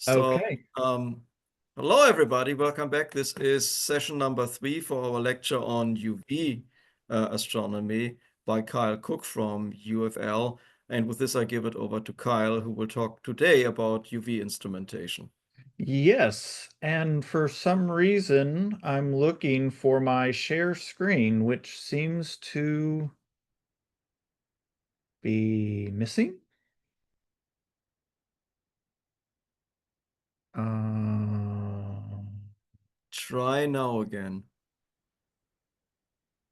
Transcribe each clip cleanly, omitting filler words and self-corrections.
So, Okay. um, hello everybody, welcome back. This is session number 3 for our lecture on UV astronomy by Kyle Cook from UFL. And with this, I give it over to Kyle, who will talk today about UV instrumentation. Yes, and for some reason, I'm looking for my share screen, which seems to be missing. Try now again,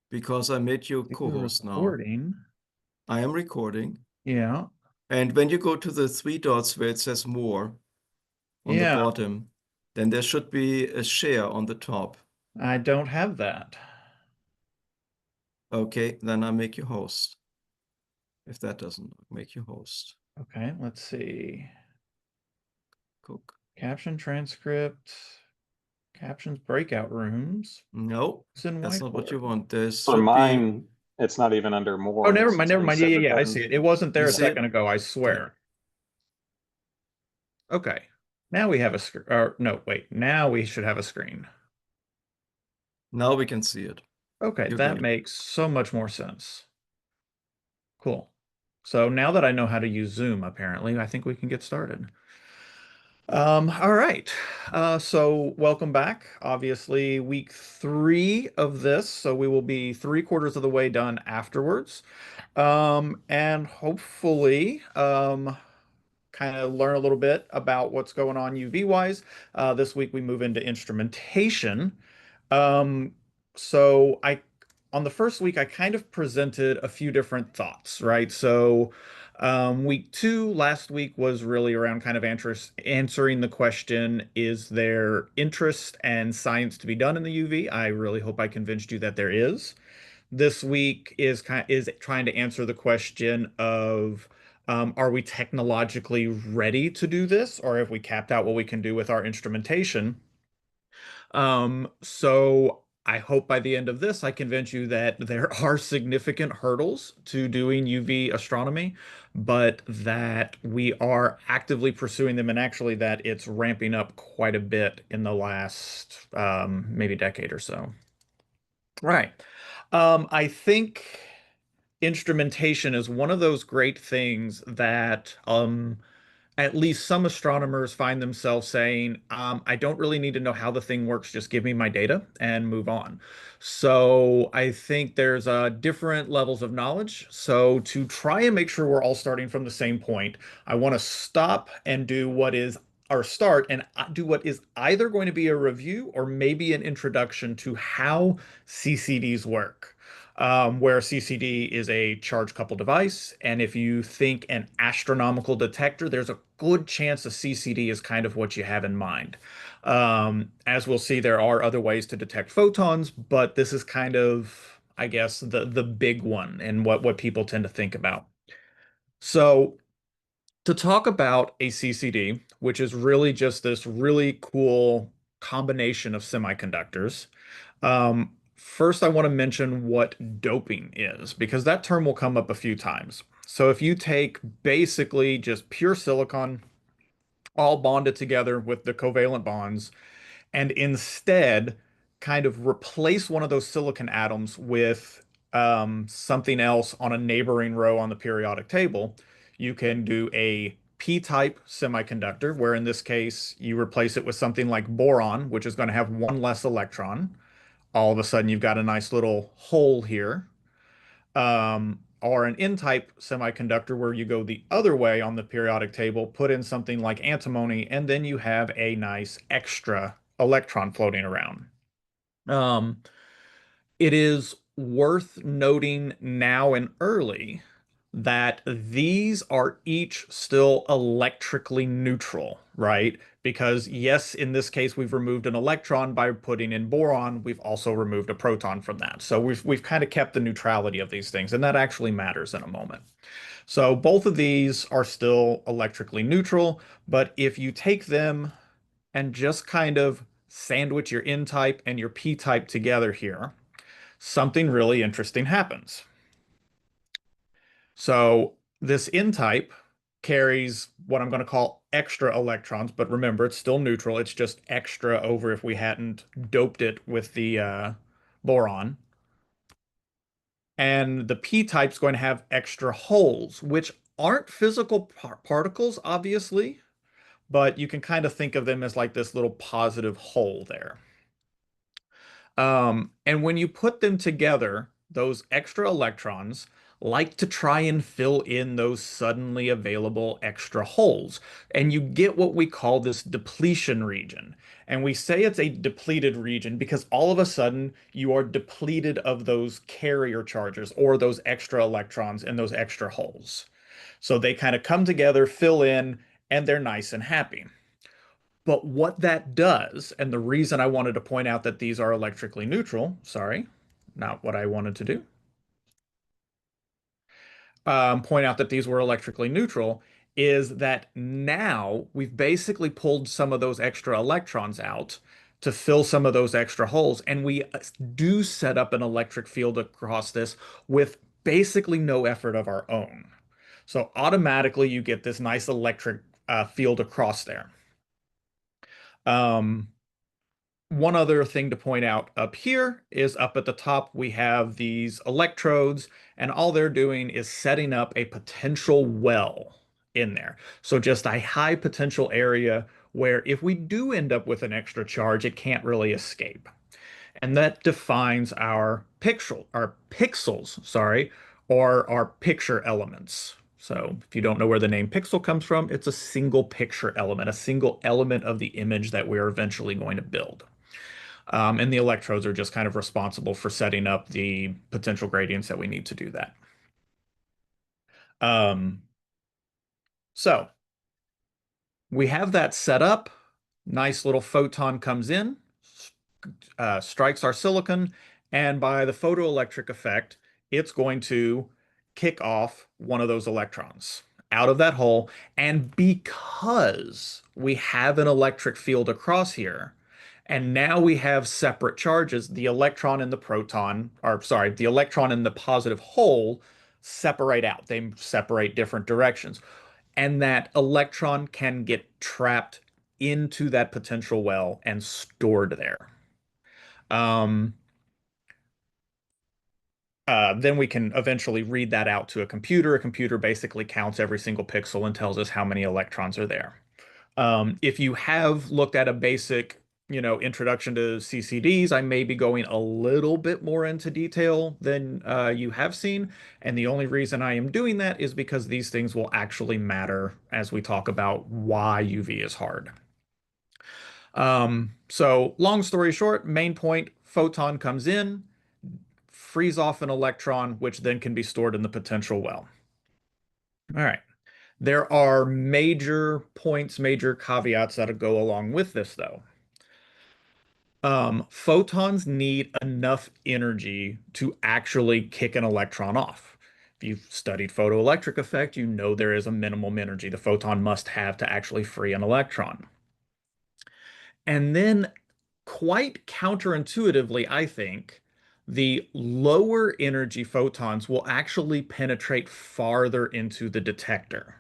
because I made you You're co-host now. recording. I am recording. Yeah, And when you go to the three dots where it says more on the yeah, bottom, then there should be a share on the top. I don't have that. Okay, then I make you host. If that doesn't make you host, Okay, let's see. Cook. Caption transcript, captions breakout rooms. No, It's in that's not what you whiteboard. want. There For should be, mine, it's not even under Oh, more. never It's mind, just never a mind. Yeah, yeah, separate yeah, I button. see it. It wasn't you there a see second it? ago, I Okay. swear. Okay. Now we have a screen. Or no, wait. Now we should have a screen. Now we can see it. Okay, You're that good. makes so much more sense. Cool. So now that I know how to use Zoom, apparently, I think we can get started. All right. So welcome back. Obviously, week 3 of this, so we will be 3/4 of the way done afterwards. And hopefully, kind of learn a little bit about what's going on UV wise. This week we move into instrumentation. Um, so on the first week, I kind of presented a few different thoughts, right? So, week 2 last week was really around kind of answering the question, is there interest and science to be done in the UV? I really hope I convinced you that there is. This week is trying to answer the question of are we technologically ready to do this, or have we capped out what we can do with our instrumentation? So I hope by the end of this, I convince you that there are significant hurdles to doing UV astronomy, but that we are actively pursuing them, and actually that it's ramping up quite a bit in the last maybe decade or so. Right. I think instrumentation is one of those great things that at least some astronomers find themselves saying, I don't really need to know how the thing works, just give me my data and move on. So I think there's different levels of knowledge. So to try and make sure we're all starting from the same point, I want to stop and do what is our start and do what is either going to be a review or maybe an introduction to how CCDs work. Where CCD is a charge coupled device. And if you think an astronomical detector, there's a good chance a CCD is kind of what you have in mind. As we'll see, there are other ways to detect photons, but this is kind of, I guess, the big one and what people tend to think about. So to talk about a CCD, which is really just this really cool combination of semiconductors, first, I want to mention what doping is, because that term will come up a few times. So if you take basically just pure silicon, all bonded together with the covalent bonds, and instead kind of replace one of those silicon atoms with something else on a neighboring row on the periodic table, you can do a p-type semiconductor, where in this case you replace it with something like boron, which is going to have one less electron. All of a sudden you've got a nice little hole here. Or an n-type semiconductor where you go the other way on the periodic table, put in something like antimony, and then you have a nice extra electron floating around. Um, it is worth noting now and early that these are each still electrically neutral, right? Because yes, in this case, we've removed an electron by putting in boron. We've also removed a proton from that. So we've kind of kept the neutrality of these things, and that actually matters in a moment. So both of these are still electrically neutral, but if you take them and just kind of sandwich your n-type and your p-type together here, something really interesting happens. So this n-type carries what I'm going to call extra electrons, but remember, it's still neutral. It's just extra over if we hadn't doped it with the boron. And the p type's going to have extra holes, which aren't physical particles, obviously, but you can kind of think of them as like this little positive hole there. And when you put them together, those extra electrons like to try and fill in those suddenly available extra holes. And you get what we call this depletion region. And we say it's a depleted region because all of a sudden you are depleted of those carrier charges or those extra electrons in those extra holes. So they kind of come together, fill in, and they're nice and happy. But what that does, and the reason I wanted to point out that these are electrically neutral, sorry, not what I wanted to do, point out that these were electrically neutral, is that now we've basically pulled some of those extra electrons out to fill some of those extra holes, and we do set up an electric field across this with basically no effort of our own. So automatically you get this nice electric field across there. Um, One other thing to point out up here is up at the top, we have these electrodes, and all they're doing is setting up a potential well in there. So just a high potential area where if we do end up with an extra charge, it can't really escape. And that defines our pixels, sorry, or our picture elements. So if you don't know where the name pixel comes from, it's a single picture element, a single element of the image that we're eventually going to build. And the electrodes are just kind of responsible for setting up the potential gradients that we need to do that. Um, so we have that set up. Nice little photon comes in, strikes our silicon, and by the photoelectric effect, it's going to kick off one of those electrons out of that hole. And because we have an electric field across here, and now we have separate charges, the electron and the proton, or sorry, the electron and the positive hole separate out. They separate different directions. And that electron can get trapped into that potential well and stored there. Um, then we can eventually read that out to a computer. A computer basically counts every single pixel and tells us how many electrons are there. If you have looked at a basic, introduction to CCDs, I may be going a little bit more into detail than you have seen. And the only reason I am doing that is because these things will actually matter as we talk about why UV is hard. So long story short, main point, photon comes in, frees off an electron, which then can be stored in the potential well. All right. There are major points, major caveats that go along with this, though. Photons need enough energy to actually kick an electron off. If you've studied photoelectric effect, you know there is a minimum energy the photon must have to actually free an electron. And then, quite counterintuitively, I think, the lower energy photons will actually penetrate farther into the detector.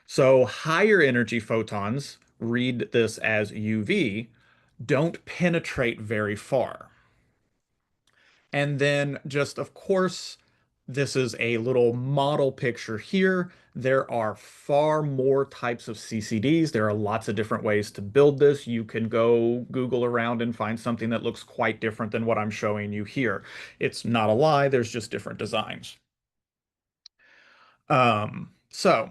So higher energy photons, read this as UV, don't penetrate very far. And then just, of course, this is a little model picture here. There are far more types of CCDs. There are lots of different ways to build this. You can go Google around and find something that looks quite different than what I'm showing you here. It's not a lie, there's just different designs. So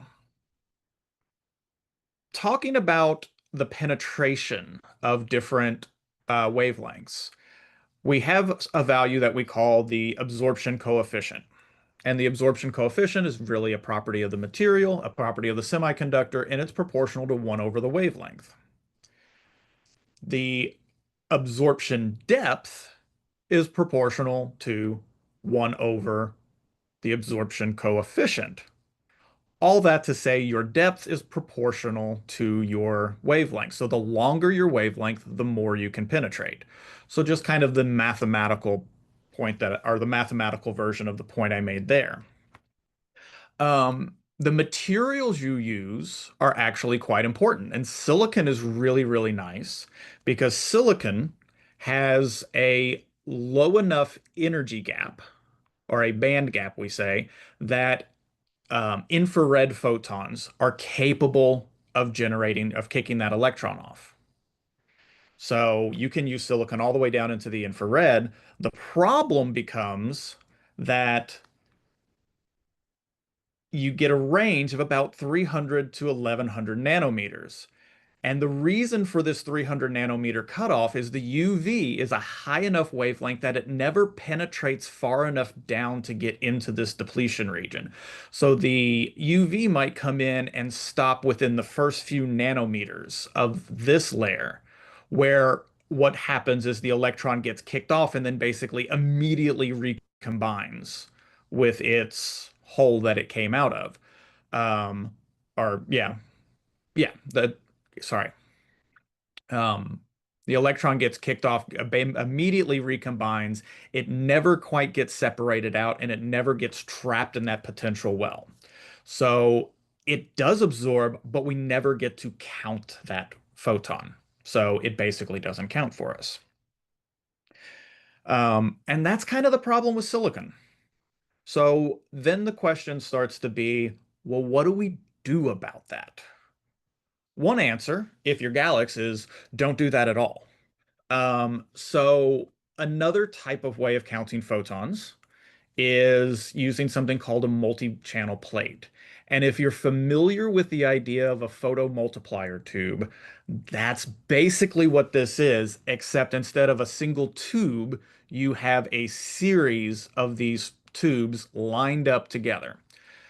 talking about the penetration of different wavelengths, we have a value that we call the absorption coefficient. And the absorption coefficient is really a property of the material, a property of the semiconductor, and it's proportional to 1 over the wavelength. The absorption depth is proportional to 1 over the absorption coefficient. All that to say your depth is proportional to your wavelength. So the longer your wavelength, the more you can penetrate. So just kind of the mathematical point that, or the mathematical version of the point I made there. The materials you use are actually quite important. And silicon is really, really nice because silicon has a low enough energy gap, or a band gap, we say, that infrared photons are capable of kicking that electron off. So you can use silicon all the way down into the infrared. The problem becomes that you get a range of about 300 to 1100 nanometers. And the reason for this 300 nanometer cutoff is the UV is a high enough wavelength that it never penetrates far enough down to get into this depletion region. So the UV might come in and stop within the first few nanometers of this layer, where what happens is the electron gets kicked off and then basically immediately recombines with its hole that it came out of. Um, or yeah, yeah, the sorry. Um, the electron gets kicked off, immediately recombines. It never quite gets separated out, and it never gets trapped in that potential well. So it does absorb, but we never get to count that photon. So it basically doesn't count for us. And that's kind of the problem with silicon. So then the question starts to be, well, what do we do about that? One answer, if you're Galax, is don't do that at all. So another type of way of counting photons is using something called a multi-channel plate. And if you're familiar with the idea of a photomultiplier tube, that's basically what this is, except instead of a single tube, you have a series of these tubes lined up together.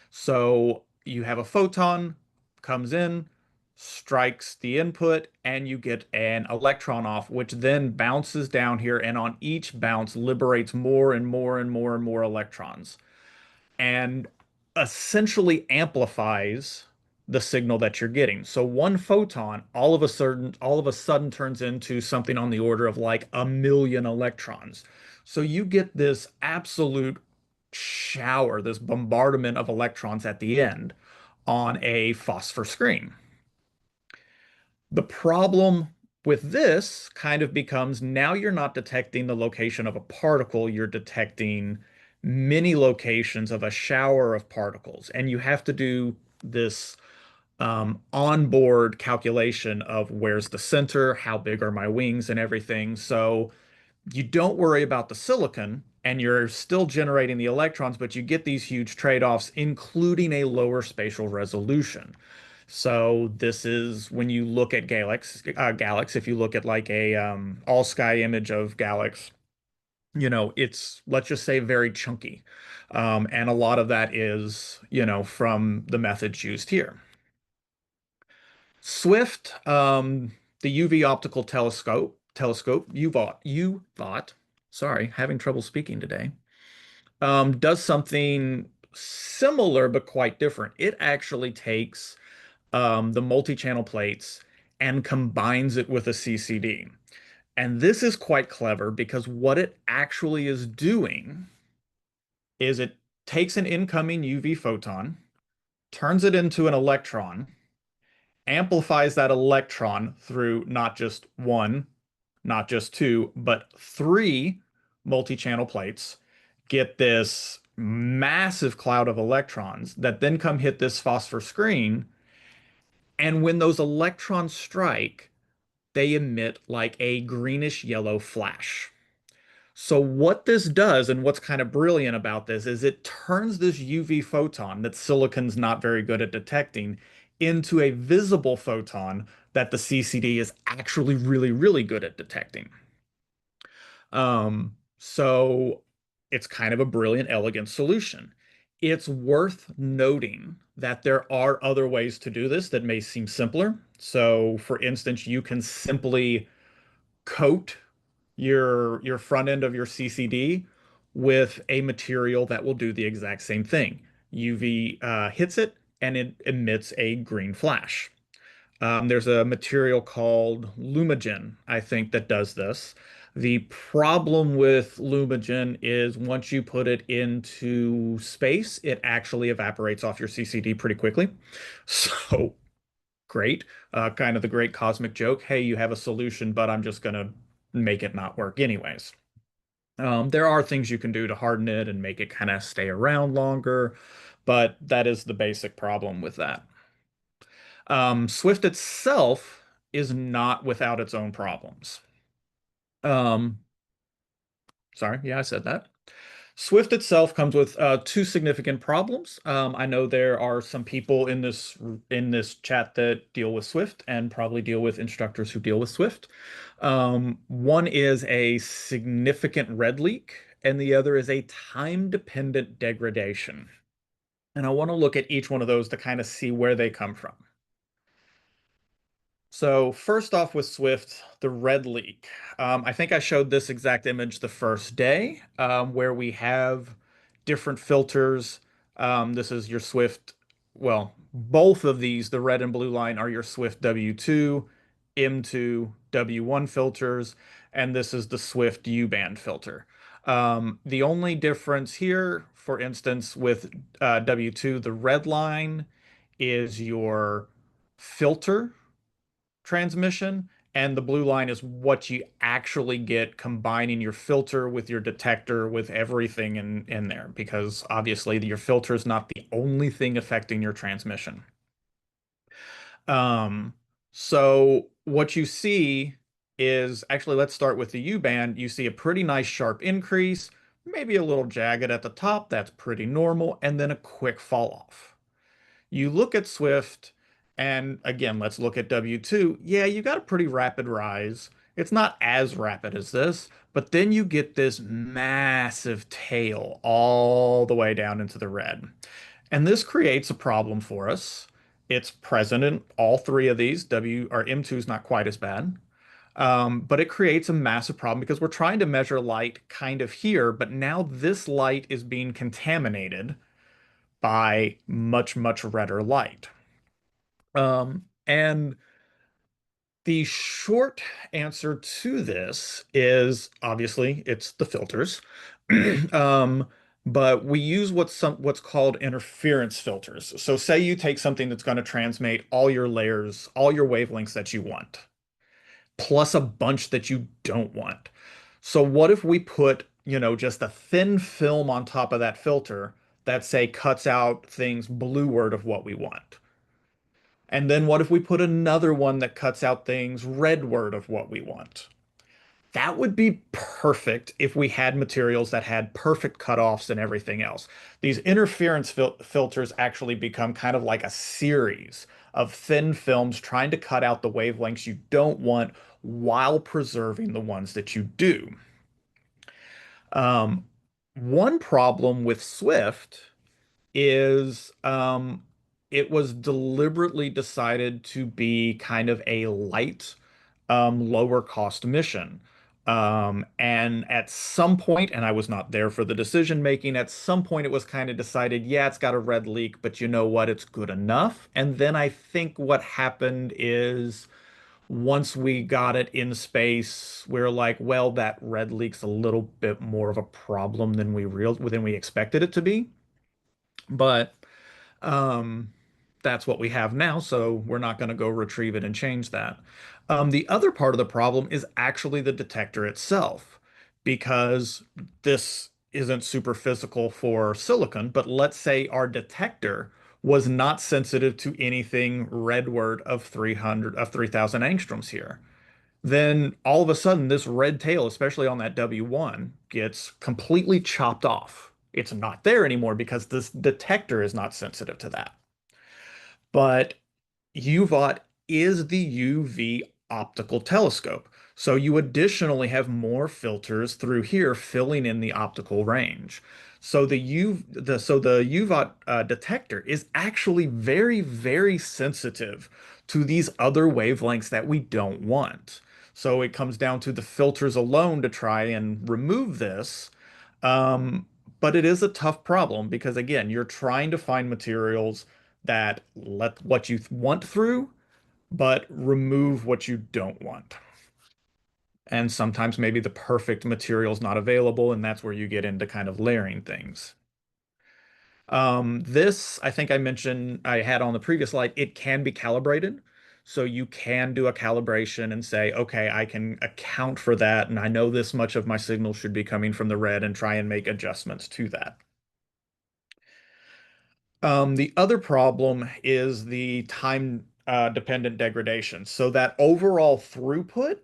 So you have a photon comes in, strikes the input, and you get an electron off, which then bounces down here, and on each bounce liberates more and more and more and more electrons, and essentially amplifies the signal that you're getting. So one photon all of a sudden turns into something on the order of like a million electrons. So you get this absolute shower, this bombardment of electrons at the end on a phosphor screen. The problem with this kind of becomes now you're not detecting the location of a particle, you're detecting many locations of a shower of particles. And you have to do this onboard calculation of where's the center, how big are my wings, and everything. So you don't worry about the silicon and you're still generating the electrons, but you get these huge trade-offs, including a lower spatial resolution. So this is when you look at Galax, if you look at like a all sky image of Galax, it's, let's just say, very chunky. And a lot of that is, from the methods used here. Swift, the UV optical telescope, UVOT, sorry, having trouble speaking today, does something similar but quite different. It actually takes the multi-channel plates and combines it with a CCD. And this is quite clever because what it actually is doing is it takes an incoming UV photon, turns it into an electron, amplifies that electron through not just one, not just two, but three multi-channel plates, get this massive cloud of electrons that then come hit this phosphor screen. And when those electrons strike, they emit like a greenish yellow flash. So what this does, and what's kind of brilliant about this, is it turns this UV photon that silicon's not very good at detecting into a visible photon that the CCD is actually really, really good at detecting. So it's kind of a brilliant, elegant solution. It's worth noting that there are other ways to do this that may seem simpler. So, for instance, you can simply coat your front end of your CCD with a material that will do the exact same thing. UV hits it and it emits a green flash. There's a material called Lumagen, I think, that does this. The problem with Lumigen is once you put it into space, it actually evaporates off your CCD pretty quickly. So great. Kind of the great cosmic joke. Hey, you have a solution, but I'm just gonna make it not work anyways. There are things you can do to harden it and make it kind of stay around longer, but that is the basic problem with that. Swift itself is not without its own problems. Um, Sorry, yeah, I said that. Swift itself comes with two significant problems. I know there are some people in this chat that deal with Swift and probably deal with instructors who deal with Swift. One is a significant red leak, and the other is a time-dependent degradation. And I want to look at each one of those to kind of see where they come from. So first off with Swift, the red leak. I think I showed this exact image the first day, where we have different filters. This is your Swift. Well, both of these, the red and blue line, are your Swift W2, M2, W1 filters, and this is the Swift U-band filter. The only difference here, for instance, with W2, the red line is your filter transmission, and the blue line is what you actually get combining your filter with your detector with everything in there, because obviously your filter is not the only thing affecting your transmission. Um, so what you see is actually, let's start with the U band. You see a pretty nice sharp increase, maybe a little jagged at the top. That's pretty normal, and then a quick fall off. You look at Swift, and again, let's look at W2. Yeah, you got a pretty rapid rise. It's not as rapid as this, but then you get this massive tail all the way down into the red. And this creates a problem for us. It's present in all three of these. W or M2 is not quite as bad. But it creates a massive problem because we're trying to measure light kind of here, but now this light is being contaminated by much, much redder light. And the short answer to this is obviously it's the filters. Um, but we use what's called interference filters. So say you take something that's going to transmit all your layers, all your wavelengths that you want, plus a bunch that you don't want. So what if we put, just a thin film on top of that filter that say cuts out things blueward of what we want? And then what if we put another one that cuts out things redward of what we want? That would be perfect if we had materials that had perfect cutoffs and everything else. These interference filters actually become kind of like a series of thin films trying to cut out the wavelengths you don't want while preserving the ones that you do. Um, One problem with Swift is it was deliberately decided to be kind of a light, lower cost mission. And at some point, and I was not there for the decision making, at some point it was kind of decided, yeah, it's got a red leak, but you know what? It's good enough. And then I think what happened is once we got it in space, we're like, well, that red leak's a little bit more of a problem than we expected it to be. But um, that's what we have now, so we're not going to go retrieve it and change that. The other part of the problem is actually the detector itself, because this isn't super physical for silicon, but let's say our detector was not sensitive to anything redward of 3,000 angstroms here. Then all of a sudden, this red tail, especially on that W1, gets completely chopped off. It's not there anymore because this detector is not sensitive to that. But UVOT is the UV optical telescope. So you additionally have more filters through here filling in the optical range. So the UVOT detector is actually very, very sensitive to these other wavelengths that we don't want. So it comes down to the filters alone to try and remove this. Um, but it is a tough problem because again, you're trying to find materials that let what you want through, but remove what you don't want. And sometimes maybe the perfect material is not available, and that's where you get into kind of layering things. This, I think I mentioned I had on the previous slide, it can be calibrated. So you can do a calibration and say, okay, I can account for that, and I know this much of my signal should be coming from the red and try and make adjustments to that. The other problem is the time dependent degradation. So that overall throughput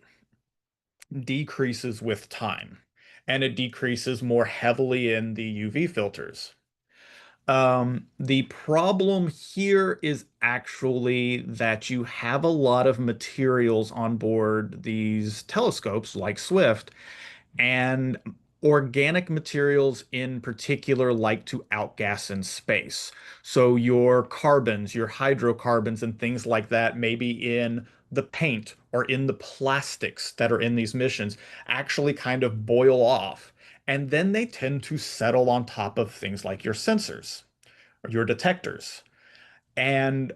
decreases with time, and it decreases more heavily in the UV filters. The problem here is actually that you have a lot of materials on board these telescopes like Swift, and organic materials in particular like to outgas in space. So your carbons, your hydrocarbons, and things like that, maybe in the paint or in the plastics that are in these missions, actually kind of boil off. And then they tend to settle on top of things like your sensors or your detectors. And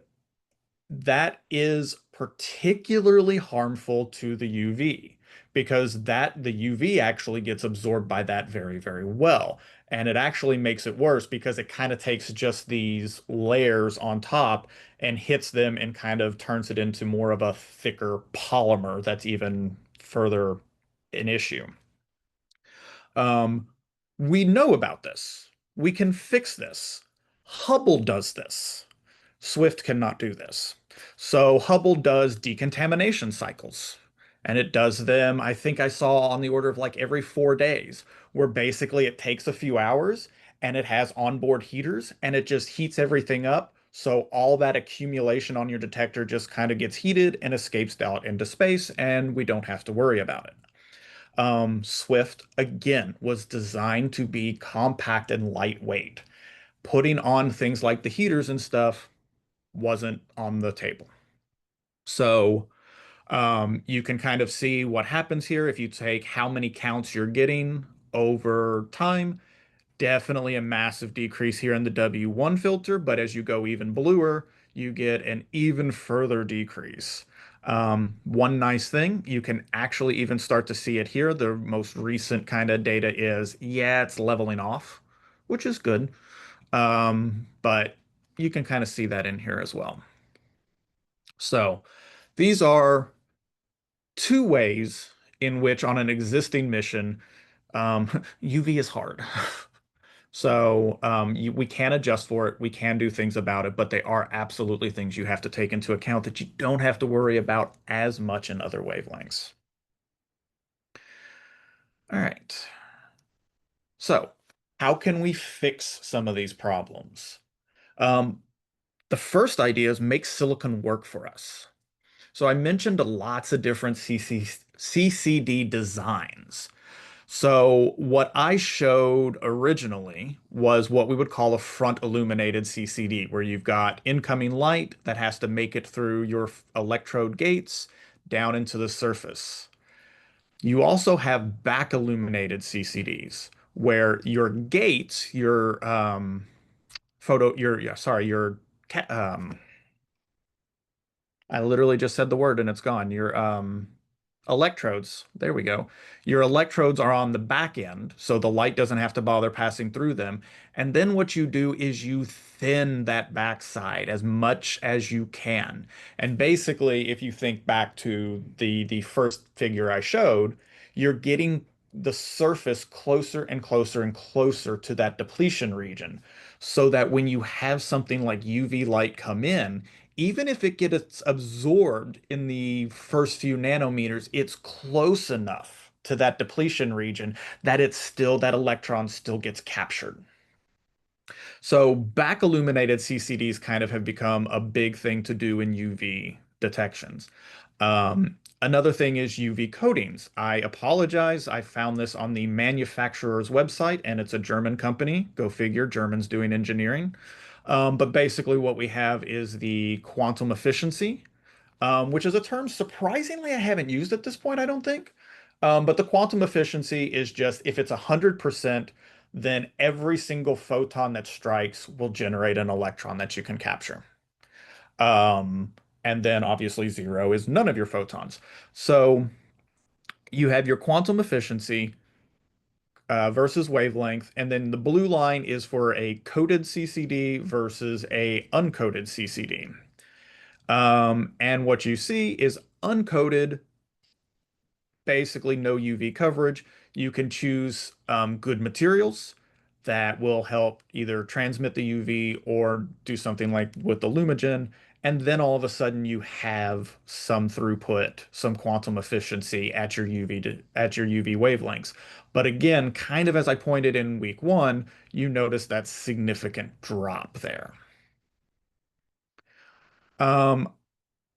that is particularly harmful to the UV because the UV actually gets absorbed by that very, very well. And it actually makes it worse because it kind of takes just these layers on top and hits them and kind of turns it into more of a thicker polymer that's even further an issue. Um, we know about this. We can fix this. Hubble does this. Swift cannot do this. So Hubble does decontamination cycles. And it does them, I think I saw on the order of like every 4 days, where basically it takes a few hours and it has onboard heaters and it just heats everything up. So all that accumulation on your detector just kind of gets heated and escapes out into space, and we don't have to worry about it. Swift, again, was designed to be compact and lightweight. Putting on things like the heaters and stuff wasn't on the table. So you can kind of see what happens here if you take how many counts you're getting over time. Definitely a massive decrease here in the W1 filter, but as you go even bluer, you get an even further decrease. One nice thing, you can actually even start to see it here. The most recent kind of data is, yeah, it's leveling off, which is good. But you can kind of see that in here as well. So these are two ways in which on an existing mission, UV is hard. So we can adjust for it. We can do things about it, but they are absolutely things you have to take into account that you don't have to worry about as much in other wavelengths. All right. So how can we fix some of these problems? Um, the first idea is make silicon work for us. So I mentioned lots of different CCD designs. So what I showed originally was what we would call a front illuminated CCD, where you've got incoming light that has to make it through your electrode gates down into the surface. You also have back illuminated CCDs, where your gates, your photo, your yeah, sorry, your I literally just said the word and it's gone. Your electrodes, there we go. Your electrodes are on the back end, so the light doesn't have to bother passing through them. And then what you do is you thin that backside as much as you can. And basically, if you think back to the first figure I showed, you're getting the surface closer and closer and closer to that depletion region, so that when you have something like UV light come in, even if it gets absorbed in the first few nanometers, it's close enough to that depletion region that it's still, that electron still gets captured. So back illuminated CCDs kind of have become a big thing to do in UV detections. Another thing is UV coatings. I apologize. I found this on the manufacturer's website, and it's a German company. Go figure, Germans doing engineering. But basically, what we have is the quantum efficiency, which is a term surprisingly I haven't used at this point, I don't think. But the quantum efficiency is just if it's 100%, then every single photon that strikes will generate an electron that you can capture. Um, and then obviously zero is none of your photons. So You have your quantum efficiency versus wavelength, and then the blue line is for a coated CCD versus a uncoated CCD. And what you see is uncoated, basically no UV coverage. You can choose good materials that will help either transmit the UV or do something like with the Lumigen. And then all of a sudden you have some throughput, some quantum efficiency at your UV wavelengths. But again, kind of as I pointed in week one, you notice that significant drop there. Um,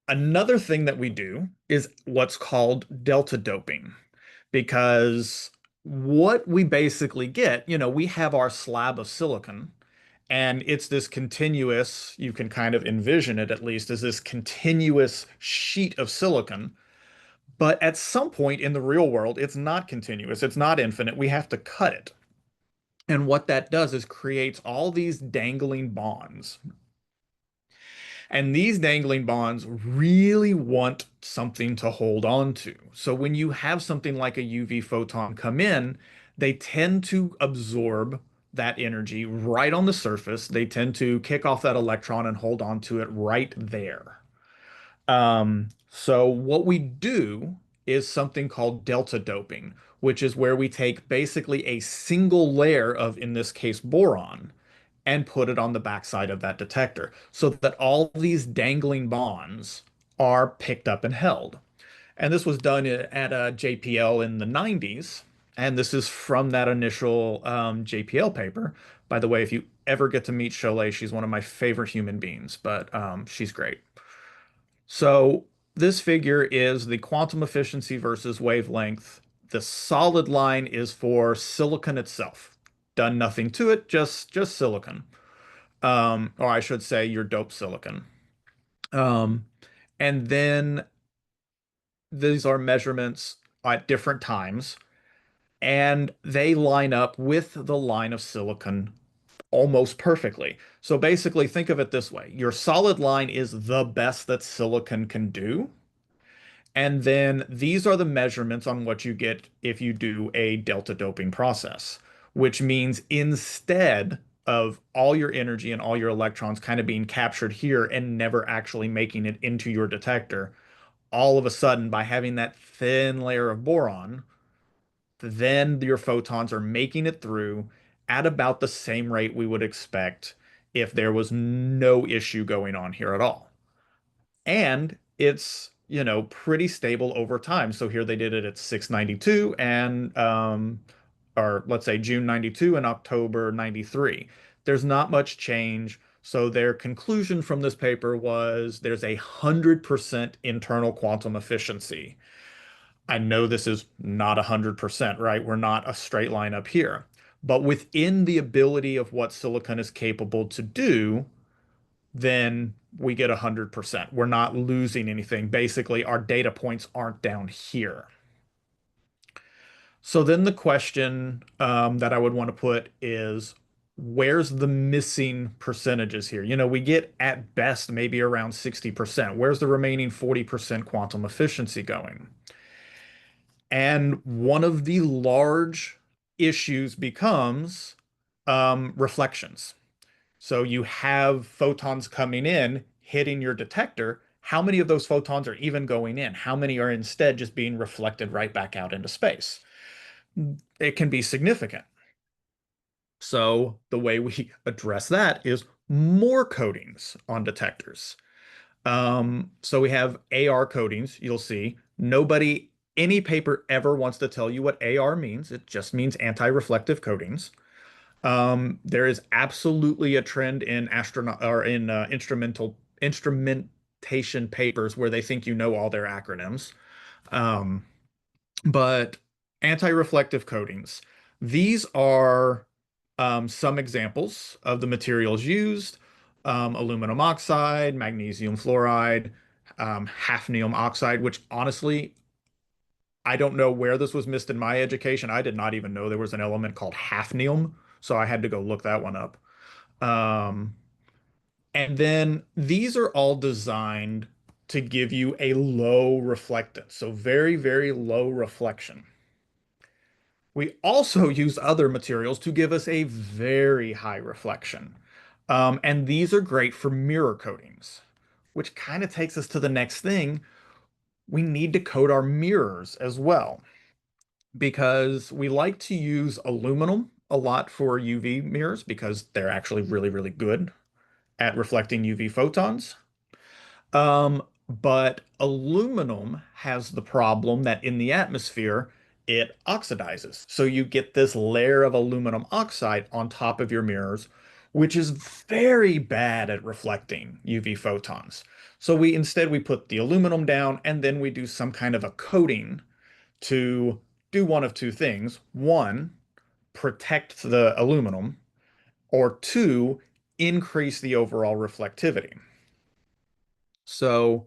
Another thing that we do is what's called delta doping, because what we basically get, we have our slab of silicon, and it's this continuous, you can kind of envision it at least as this continuous sheet of silicon. But at some point in the real world, it's not continuous, it's not infinite. We have to cut it. And what that does is creates all these dangling bonds. And these dangling bonds really want something to hold on to. So when you have something like a UV photon come in, they tend to absorb that energy right on the surface. They tend to kick off that electron and hold on to it right there. So what we do is something called delta doping, which is where we take basically a single layer of, in this case, boron, and put it on the backside of that detector so that all these dangling bonds are picked up and held. And this was done at JPL in the 90s. And this is from that initial JPL paper. By the way, if you ever get to meet Cholet, she's one of my favorite human beings, but she's great. So this figure is the quantum efficiency versus wavelength. The solid line is for silicon itself. Done nothing to it, just silicon. Or I should say your doped silicon. Um, and then these are measurements at different times, and they line up with the line of silicon almost perfectly. So basically, think of it this way. Your solid line is the best that silicon can do. And then these are the measurements on what you get if you do a delta doping process, which means instead of all your energy and all your electrons kind of being captured here and never actually making it into your detector, all of a sudden, by having that thin layer of boron, then your photons are making it through at about the same rate we would expect if there was no issue going on here at all. And it's, pretty stable over time. So here they did it at 692 and or let's say June 92 and October 93. There's not much change. So their conclusion from this paper was there's 100% internal quantum efficiency. I know this is not 100%, right? We're not a straight line up here. But within the ability of what silicon is capable to do, then we get 100%. We're not losing anything. Basically, our data points aren't down here. So then the question that I would want to put is, where's the missing percentages here? We get at best maybe around 60%. Where's the remaining 40% quantum efficiency going? And one of the large issues becomes reflections. So you have photons coming in, hitting your detector. How many of those photons are even going in? How many are instead just being reflected right back out into space? It can be significant. So the way we address that is more coatings on detectors. So we have AR coatings. You'll see any paper ever wants to tell you what AR means. It just means anti-reflective coatings. There is absolutely a trend in astronaut or in instrumentation papers where they think all their acronyms. Um, but anti-reflective coatings, these are some examples of the materials used. Aluminum oxide, magnesium fluoride, hafnium oxide, which honestly, I don't know where this was missed in my education. I did not even know there was an element called hafnium, so I had to go look that one up. Um, and then these are all designed to give you a low reflectance, so very, very low reflection. We also use other materials to give us a very high reflection. And these are great for mirror coatings, which kind of takes us to the next thing. We need to coat our mirrors as well because we like to use aluminum a lot for UV mirrors because they're actually really, really good at reflecting UV photons. But aluminum has the problem that in the atmosphere, it oxidizes. So you get this layer of aluminum oxide on top of your mirrors, which is very bad at reflecting UV photons. So we put the aluminum down and then we do some kind of a coating to do one of two things. One, protect the aluminum, or two, increase the overall reflectivity. So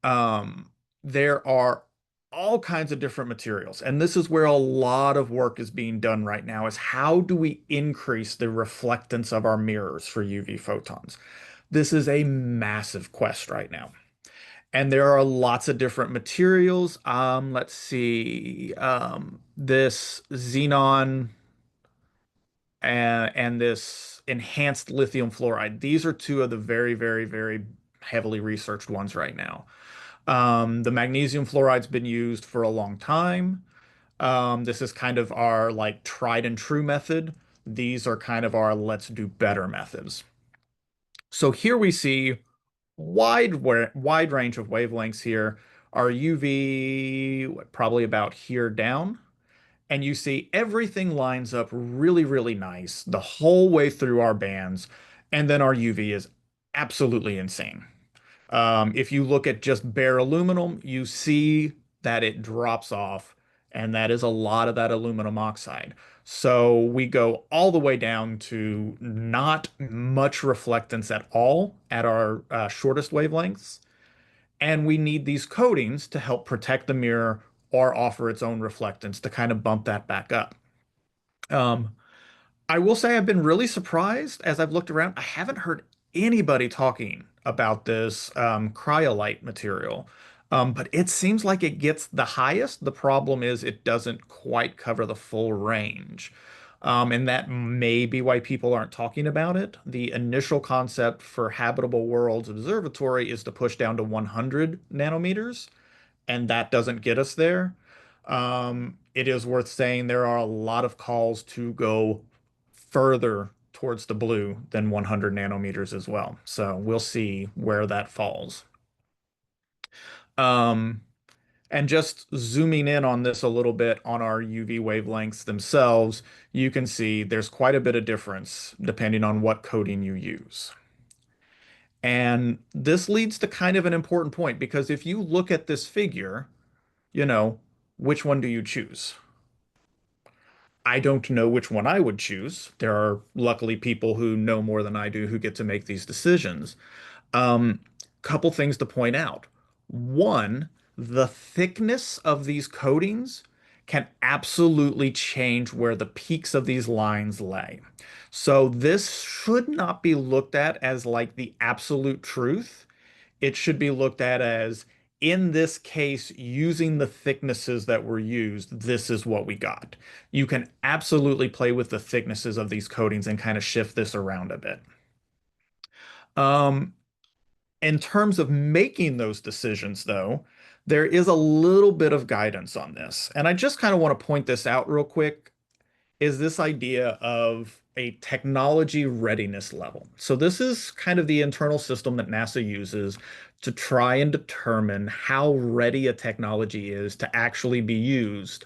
um, there are all kinds of different materials, and this is where a lot of work is being done right now, is how do we increase the reflectance of our mirrors for UV photons? This is a massive quest right now. And there are lots of different materials. Let's see, this xenon and this enhanced lithium fluoride. These are two of the very, very, very heavily researched ones right now. The magnesium fluoride's been used for a long time. This is kind of our like tried and true method. These are kind of our let's do better methods. So here we see wide range of wavelengths here. Our UV, probably about here down. And you see everything lines up really, really nice the whole way through our bands. And then our UV is absolutely insane. If you look at just bare aluminum, you see that it drops off, and that is a lot of that aluminum oxide. So we go all the way down to not much reflectance at all at our shortest wavelengths. And we need these coatings to help protect the mirror or offer its own reflectance to kind of bump that back up. Um, I will say I've been really surprised as I've looked around. I haven't heard anybody talking about this cryolite material, but it seems like it gets the highest. The problem is it doesn't quite cover the full range. And that may be why people aren't talking about it. The initial concept for Habitable Worlds Observatory is to push down to 100 nanometers, and that doesn't get us there. It is worth saying there are a lot of calls to go further towards the blue than 100 nanometers as well. So we'll see where that falls. Um, and just zooming in on this a little bit on our UV wavelengths themselves, you can see there's quite a bit of difference depending on what coating you use. And this leads to kind of an important point because if you look at this figure, you know, which one do you choose? I don't know which one I would choose. There are luckily people who know more than I do who get to make these decisions. Um, Couple things to point out. One, the thickness of these coatings can absolutely change where the peaks of these lines lay. So this should not be looked at as like the absolute truth. It should be looked at as, in this case, using the thicknesses that were used, this is what we got. You can absolutely play with the thicknesses of these coatings and kind of shift this around a bit. Um, in terms of making those decisions, though, there is a little bit of guidance on this. And I just kind of want to point this out real quick is this idea of a technology readiness level. So this is kind of the internal system that NASA uses to try and determine how ready a technology is to actually be used,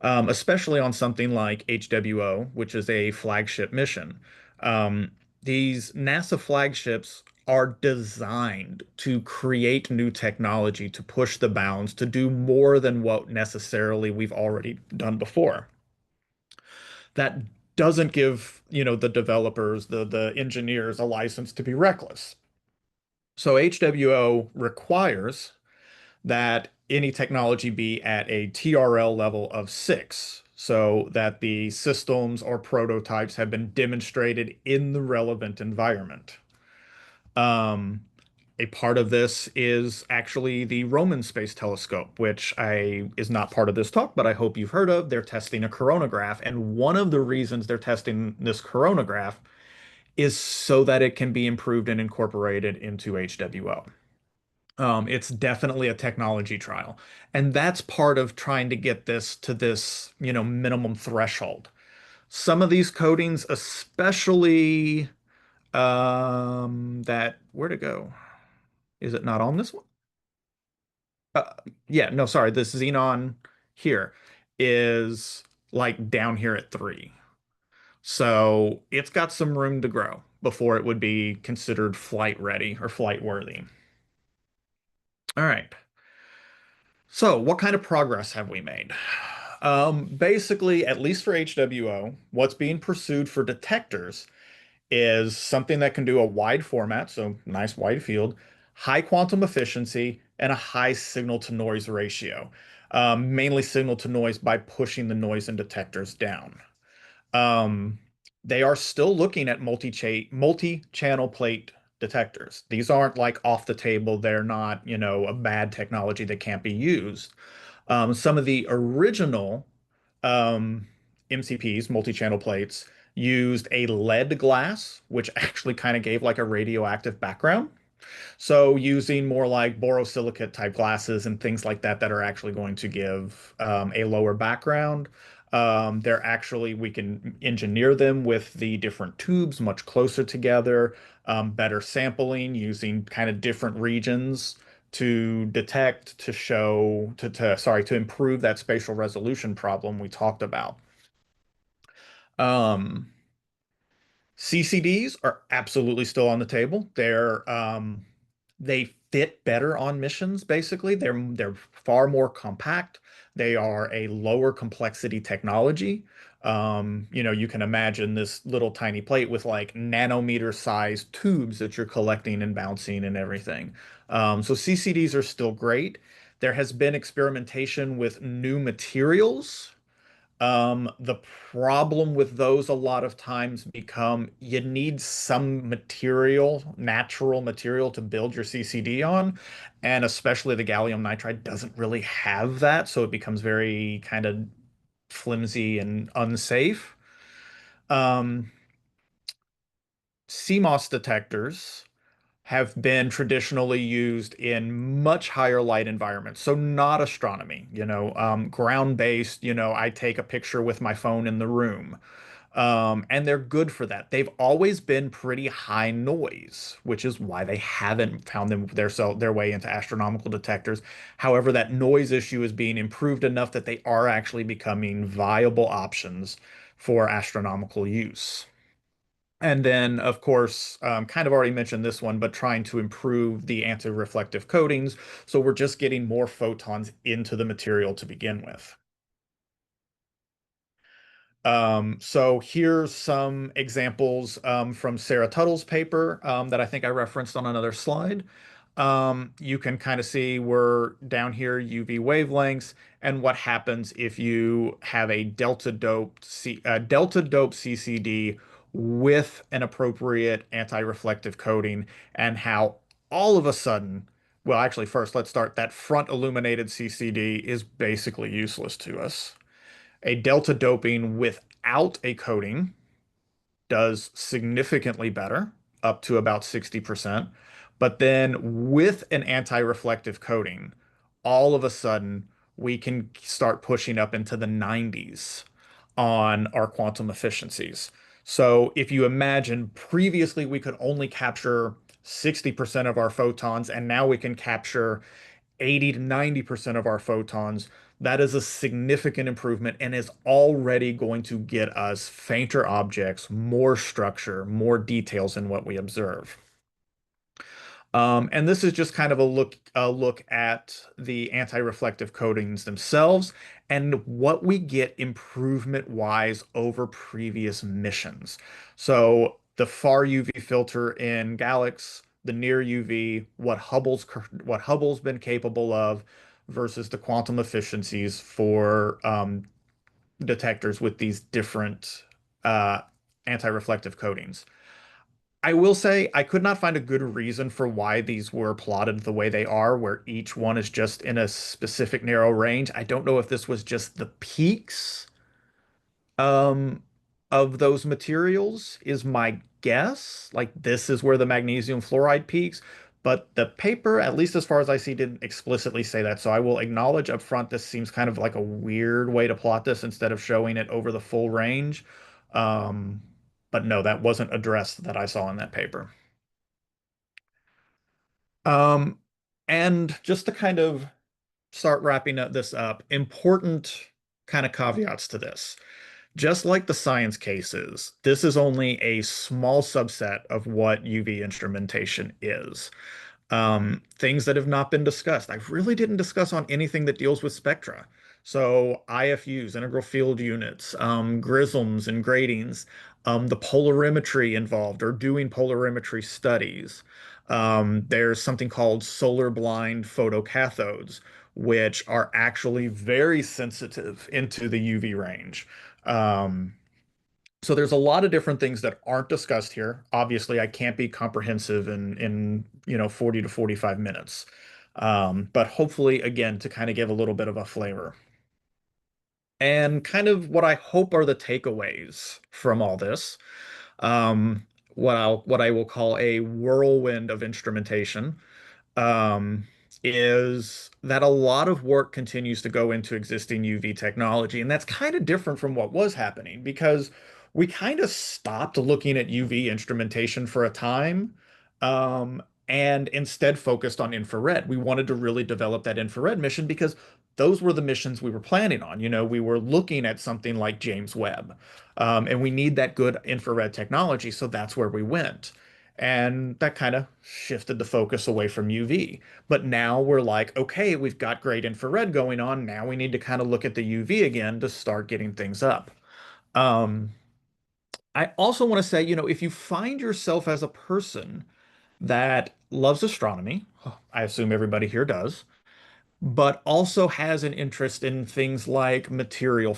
especially on something like HWO, which is a flagship mission. Um, these NASA flagships are designed to create new technology, to push the bounds, to do more than what necessarily we've already done before. That doesn't give, the developers, the engineers a license to be reckless. So HWO requires that any technology be at a TRL level of 6 so that the systems or prototypes have been demonstrated in the relevant environment. Um, A part of this is actually the Roman Space Telescope, which I is not part of this talk, but I hope you've heard of. They're testing a coronagraph, and one of the reasons they're testing this coronagraph is so that it can be improved and incorporated into HWO. It's definitely a technology trial, and that's part of trying to get this to this, minimum threshold. Some of these coatings, especially that where to go? Is it not on this one? Uh, yeah, no, sorry. This xenon here is like down here at 3. So it's got some room to grow before it would be considered flight ready or flight worthy. All right. So what kind of progress have we made? Basically, at least for HWO, what's being pursued for detectors is something that can do a wide format, so nice wide field, high quantum efficiency, and a high signal to noise ratio. Mainly signal to noise by pushing the noise in detectors down. Um, they are still looking at multi-channel plate detectors. These aren't like off the table. They're not, a bad technology that can't be used. Some of the original um, MCPs, multi-channel plates, used a lead glass, which actually kind of gave like a radioactive background. So using more like borosilicate type glasses and things like that that are actually going to give a lower background. They're actually, we can engineer them with the different tubes much closer together, better sampling using kind of different regions to detect, to show, to improve that spatial resolution problem we talked about. Um, CCDs are absolutely still on the table. They fit better on missions, basically. They're far more compact. They are a lower complexity technology. You can imagine this little tiny plate with like nanometer sized tubes that you're collecting and bouncing and everything. So CCDs are still great. There has been experimentation with new materials. The problem with those a lot of times become you need some material, natural material to build your CCD on, and especially the gallium nitride doesn't really have that, so it becomes very kind of flimsy and unsafe. Um, CMOS detectors have been traditionally used in much higher light environments. So not astronomy, ground-based, I take a picture with my phone in the room. And they're good for that. They've always been pretty high noise, which is why they haven't found their way into astronomical detectors. However, that noise issue is being improved enough that they are actually becoming viable options for astronomical use. And then, of course, kind of already mentioned this one, but trying to improve the anti-reflective coatings. So we're just getting more photons into the material to begin with. So here's some examples from Sarah Tuttle's paper that I think I referenced on another slide. You can kind of see we're down here UV wavelengths and what happens if you have a delta doped CCD with an appropriate anti-reflective coating and how all of a sudden, well, actually, first let's start that front illuminated CCD is basically useless to us. A delta doping without a coating does significantly better, up to about 60%. But then with an anti-reflective coating, all of a sudden we can start pushing up into the 90s on our quantum efficiencies. So if you imagine previously we could only capture 60% of our photons, and now we can capture 80 to 90% of our photons. That is a significant improvement and is already going to get us fainter objects, more structure, more details in what we observe. And this is just kind of a look at the anti-reflective coatings themselves and what we get improvement-wise over previous missions. So the far UV filter in Galax, the near UV, what Hubble's been capable of versus the quantum efficiencies for detectors with these different uh, anti-reflective coatings. I will say I could not find a good reason for why these were plotted the way they are, where each one is just in a specific narrow range. I don't know if this was just the peaks um, of those materials, is my guess. Like this is where the magnesium fluoride peaks, but the paper, at least as far as I see, didn't explicitly say that. So I will acknowledge up front this seems kind of like a weird way to plot this instead of showing it over the full range. Um, but no, that wasn't addressed that I saw in that paper. Um, and just to kind of start wrapping this up, important kind of caveats to this. Just like the science cases, this is only a small subset of what UV instrumentation is. Things that have not been discussed. I really didn't discuss on anything that deals with spectra. So IFUs, integral field units, grisms and gratings, the polarimetry involved or doing polarimetry studies. There's something called solar blind photocathodes, which are actually very sensitive into the UV range. Um, so there's a lot of different things that aren't discussed here. Obviously, I can't be comprehensive in 40 to 45 minutes. But hopefully, again, to kind of give a little bit of a flavor. And kind of what I hope are the takeaways from all this. Um, what I will call a whirlwind of instrumentation um, is that a lot of work continues to go into existing UV technology. And that's kind of different from what was happening because we kind of stopped looking at UV instrumentation for a time and instead focused on infrared. We wanted to really develop that infrared mission because those were the missions we were planning on. You know, we were looking at something like James Webb, and we need that good infrared technology. So that's where we went. And that kind of shifted the focus away from UV. But now we're like, okay, we've got great infrared going on. Now we need to kind of look at the UV again to start getting things up. Um, I also want to say, if you find yourself as a person that loves astronomy, I assume everybody here does, but also has an interest in things like material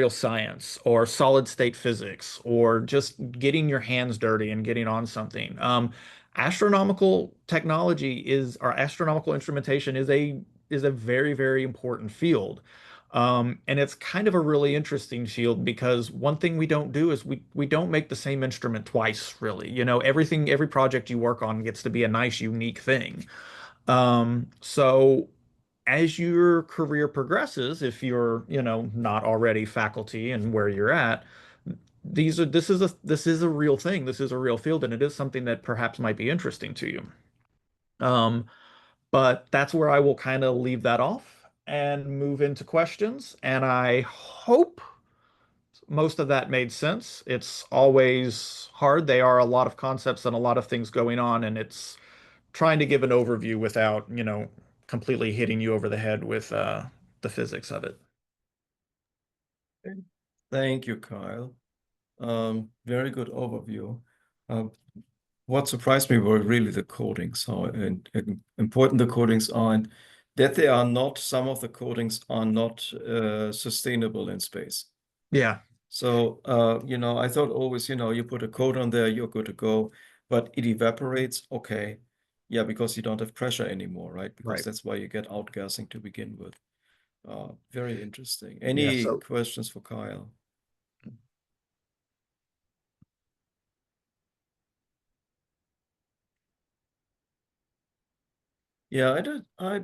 science or solid state physics or just getting your hands dirty and getting on something. Astronomical technology is or astronomical instrumentation is a very, very important field. And it's kind of a really interesting field because one thing we don't do is we don't make the same instrument twice, really. Every project you work on gets to be a nice, unique thing. So as your career progresses, if you're, not already faculty and where you're at, this is a real thing. This is a real field, and it is something that perhaps might be interesting to you. Um, but that's where I will kind of leave that off and move into questions. And I hope most of that made sense. It's always hard. They are a lot of concepts and a lot of things going on, and it's trying to give an overview without, completely hitting you over the head with the physics of it. Thank you, Kyle. Very good overview. Um, what surprised me were really the coatings, how important the coatings are, and that they are not, some of the coatings are not sustainable in space. Yeah, So, I thought always, you put a coat on there, you're good to go, but it evaporates. Okay. Yeah, because you don't have pressure anymore, right? Because right. that's why you get outgassing to begin with. Very interesting. Yeah, Any so questions for Kyle? Yeah, I did. I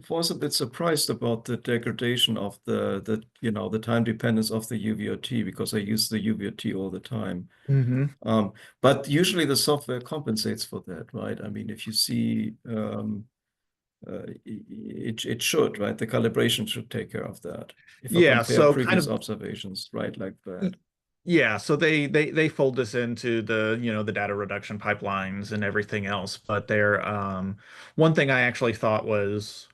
was a bit surprised about the degradation of the time dependence of the UVOT because I use the UVOT all the time. hmm Um, but usually the software compensates for that, right? I mean, if you see, it should, right? The calibration should take care of that. If I yeah, compare so kind previous of observations, right, like that. yeah, so they fold this into the data reduction pipelines and everything else, but they're one thing I actually thought was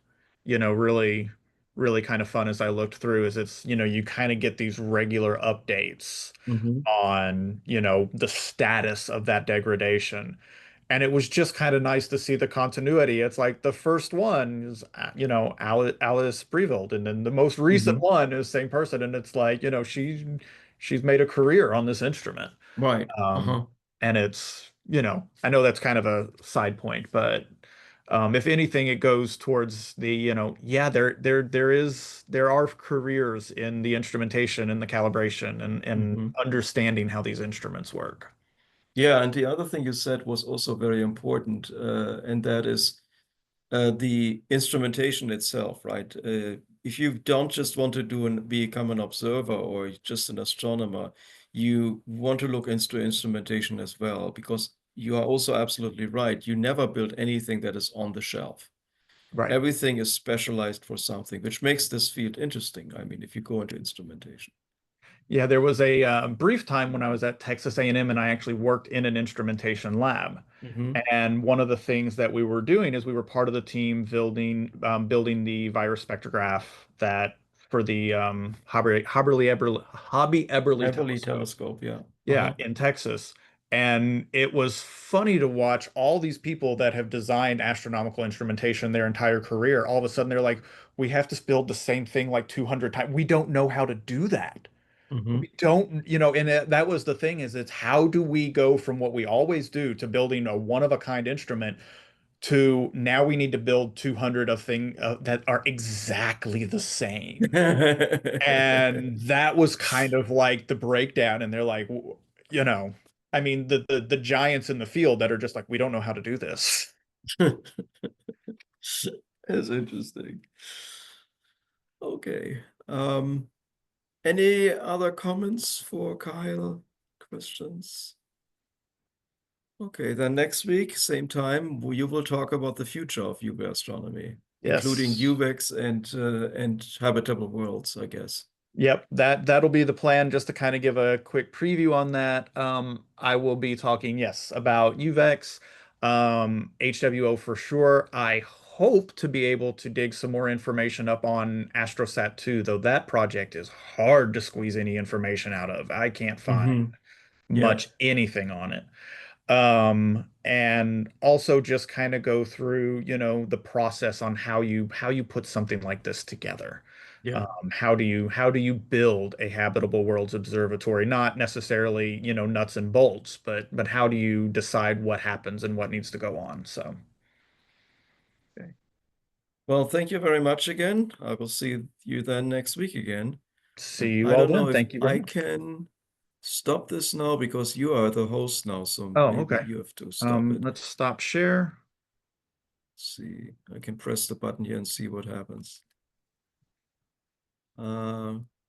really really kind of fun as I looked through is it's you kind of get these regular updates Hmm. on, the status of that degradation. And it was just kind of nice to see the continuity. It's like the first one is, Alice Breville, and then the most recent Hmm. one is same person. And it's like, she's made a career on this instrument. Right. Um, Uh-huh. And it's, I know that's kind of a side point, but if anything, it goes towards the, yeah, there are careers in the instrumentation and the calibration and Hmm. understanding how these instruments work. Yeah, and the other thing you said was also very important, and that is the instrumentation itself, right? If you don't just want to become an observer or just an astronomer, you want to look into instrumentation as well, because you are also absolutely right. You never build anything that is on the shelf. Right. Everything is specialized for something, which makes this field interesting. I mean, if you go into instrumentation. Yeah, there was a brief time when I was at Texas A&M and M and I actually worked in an instrumentation lab. Hmm. And one of the things that we were doing is we were part of the team building the virus spectrograph that for the Hobby Eberly Heavily telescope. telescope, yeah. Yeah, Uh-huh. in Texas. And it was funny to watch all these people that have designed astronomical instrumentation their entire career. All of a sudden, they're like, we have to build the same thing like 200 times. We don't know how to do that. Hmm. We don't, and that was the thing is it's how do we go from what we always do to building a one of a kind instrument to now we need to build 200 of thing that are exactly the same. And that was kind of like the breakdown. And they're like, you know, I mean, the giants in the field that are just like, we don't know how to do this. That's interesting. Okay. Any other comments for Kyle? Questions? Okay, then next week, same time, you will talk about the future of UV astronomy, including Yes. UVEX and habitable worlds, I guess. Yep, that'll be the plan. Just to kind of give a quick preview on that, I will be talking, yes, about UVEX, HWO for sure. I hope to be able to dig some more information up on AstroSat 2, though that project is hard to squeeze any information out of. I can't find Hmm. Yeah, much anything on it. And also just kind of go through, the process on how you put something like this together. yeah. How do you build a habitable worlds observatory? Not necessarily, nuts and bolts, but how do you decide what happens and what needs to go on? So Okay. Well, thank you very much again. I will see you then next week again. And see you I all don't then. know if Thank you very I much. can stop this now because you are the host now, so Oh, maybe okay. you have to stop it. Let's stop share. See, I can press the button here and see what happens. Um,